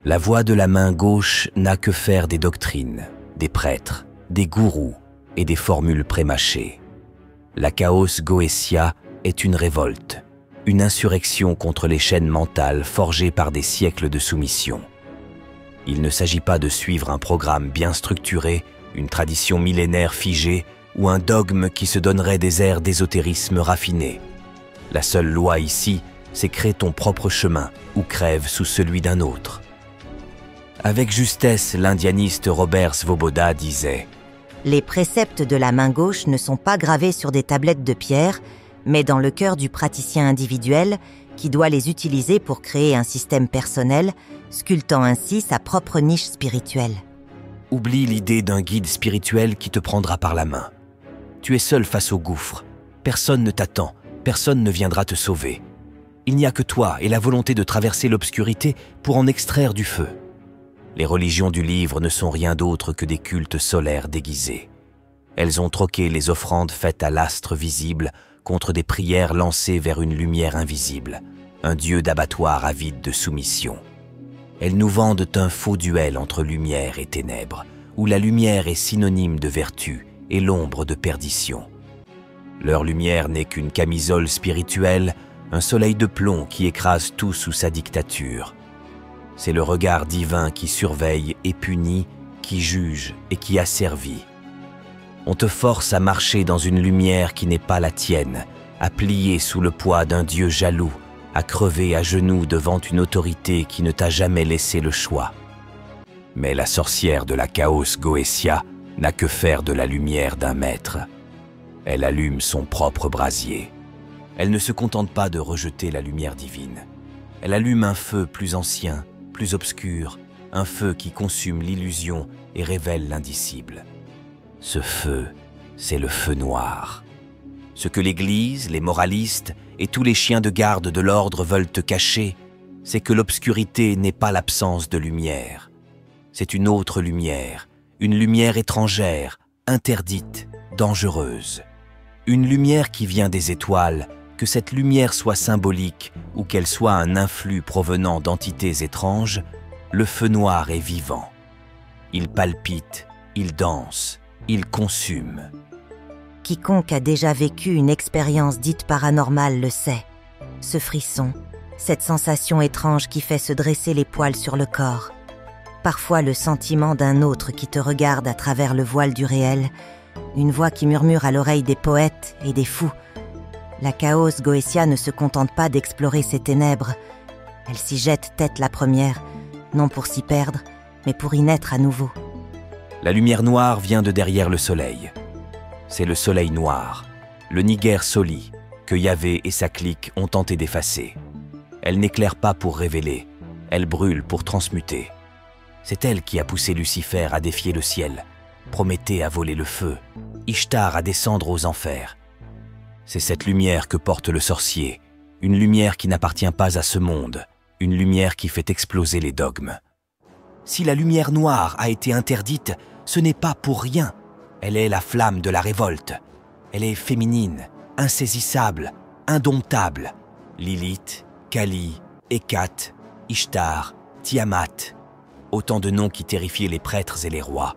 La voie de la main gauche n'a que faire des doctrines, des prêtres, des gourous et des formules prémâchées. La Chaos Goetia est une révolte, une insurrection contre les chaînes mentales forgées par des siècles de soumission. Il ne s'agit pas de suivre un programme bien structuré, une tradition millénaire figée ou un dogme qui se donnerait des airs d'ésotérisme raffiné. La seule loi ici, c'est créer ton propre chemin ou crève sous celui d'un autre. Avec justesse, l'indianiste Robert Svoboda disait « Les préceptes de la main gauche ne sont pas gravés sur des tablettes de pierre, mais dans le cœur du praticien individuel qui doit les utiliser pour créer un système personnel, sculptant ainsi sa propre niche spirituelle. » Oublie l'idée d'un guide spirituel qui te prendra par la main. Tu es seul face au gouffre. Personne ne t'attend, personne ne viendra te sauver. Il n'y a que toi et la volonté de traverser l'obscurité pour en extraire du feu. Les religions du livre ne sont rien d'autre que des cultes solaires déguisés. Elles ont troqué les offrandes faites à l'astre visible contre des prières lancées vers une lumière invisible, un dieu d'abattoir avide de soumission. Elles nous vendent un faux duel entre lumière et ténèbres, où la lumière est synonyme de vertu et l'ombre de perdition. Leur lumière n'est qu'une camisole spirituelle, un soleil de plomb qui écrase tout sous sa dictature. C'est le regard divin qui surveille et punit, qui juge et qui asservit. On te force à marcher dans une lumière qui n'est pas la tienne, à plier sous le poids d'un Dieu jaloux, à crever à genoux devant une autorité qui ne t'a jamais laissé le choix. Mais la sorcière de la Chaos Goetia n'a que faire de la lumière d'un maître. Elle allume son propre brasier. Elle ne se contente pas de rejeter la lumière divine. Elle allume un feu plus ancien, plus obscur, un feu qui consume l'illusion et révèle l'indicible. Ce feu, c'est le feu noir. Ce que l'Église, les moralistes et tous les chiens de garde de l'ordre veulent te cacher, c'est que l'obscurité n'est pas l'absence de lumière. C'est une autre lumière, une lumière étrangère, interdite, dangereuse. Une lumière qui vient des étoiles, que cette lumière soit symbolique ou qu'elle soit un influx provenant d'entités étranges, le feu noir est vivant. Il palpite, il danse, il consume. Quiconque a déjà vécu une expérience dite paranormale le sait. Ce frisson, cette sensation étrange qui fait se dresser les poils sur le corps. Parfois le sentiment d'un autre qui te regarde à travers le voile du réel, une voix qui murmure à l'oreille des poètes et des fous. La Chaos Goetia ne se contente pas d'explorer ses ténèbres. Elle s'y jette tête la première, non pour s'y perdre, mais pour y naître à nouveau. La lumière noire vient de derrière le soleil. C'est le soleil noir, le Niger Soli, que Yahvé et sa clique ont tenté d'effacer. Elle n'éclaire pas pour révéler, elle brûle pour transmuter. C'est elle qui a poussé Lucifer à défier le ciel, Prométhée à voler le feu, Ishtar à descendre aux enfers. C'est cette lumière que porte le sorcier, une lumière qui n'appartient pas à ce monde, une lumière qui fait exploser les dogmes. Si la lumière noire a été interdite, ce n'est pas pour rien. Elle est la flamme de la révolte. Elle est féminine, insaisissable, indomptable. Lilith, Kali, Hécate, Ishtar, Tiamat. Autant de noms qui terrifiaient les prêtres et les rois.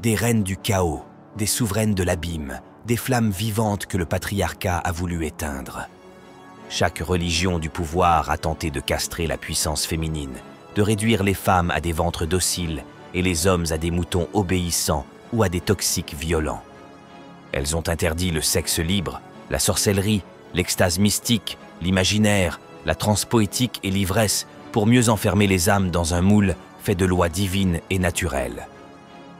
Des reines du chaos, des souveraines de l'abîme, des flammes vivantes que le patriarcat a voulu éteindre. Chaque religion du pouvoir a tenté de castrer la puissance féminine, de réduire les femmes à des ventres dociles et les hommes à des moutons obéissants ou à des toxiques violents. Elles ont interdit le sexe libre, la sorcellerie, l'extase mystique, l'imaginaire, la transe poétique et l'ivresse pour mieux enfermer les âmes dans un moule fait de lois divines et naturelles.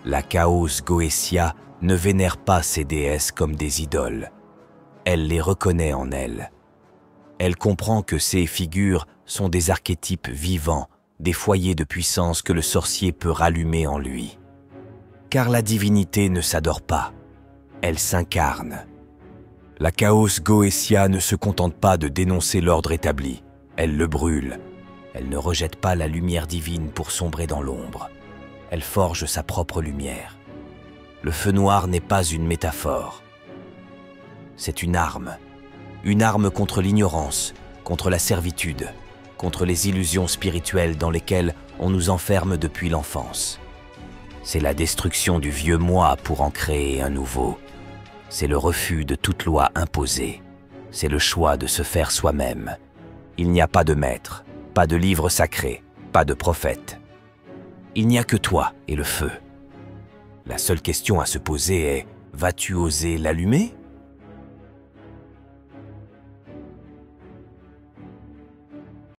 La Chaos Goetia ne vénère pas ces déesses comme des idoles. Elle les reconnaît en elle. Elle comprend que ces figures sont des archétypes vivants, des foyers de puissance que le sorcier peut rallumer en lui. Car la divinité ne s'adore pas, elle s'incarne. La Chaos Goetia ne se contente pas de dénoncer l'ordre établi, elle le brûle. Elle ne rejette pas la lumière divine pour sombrer dans l'ombre. Elle forge sa propre lumière. Le feu noir n'est pas une métaphore. C'est une arme contre l'ignorance, contre la servitude, contre les illusions spirituelles dans lesquelles on nous enferme depuis l'enfance. C'est la destruction du vieux moi pour en créer un nouveau. C'est le refus de toute loi imposée. C'est le choix de se faire soi-même. Il n'y a pas de maître, pas de livre sacré, pas de prophète. Il n'y a que toi et le feu. La seule question à se poser est: vas-tu oser l'allumer ?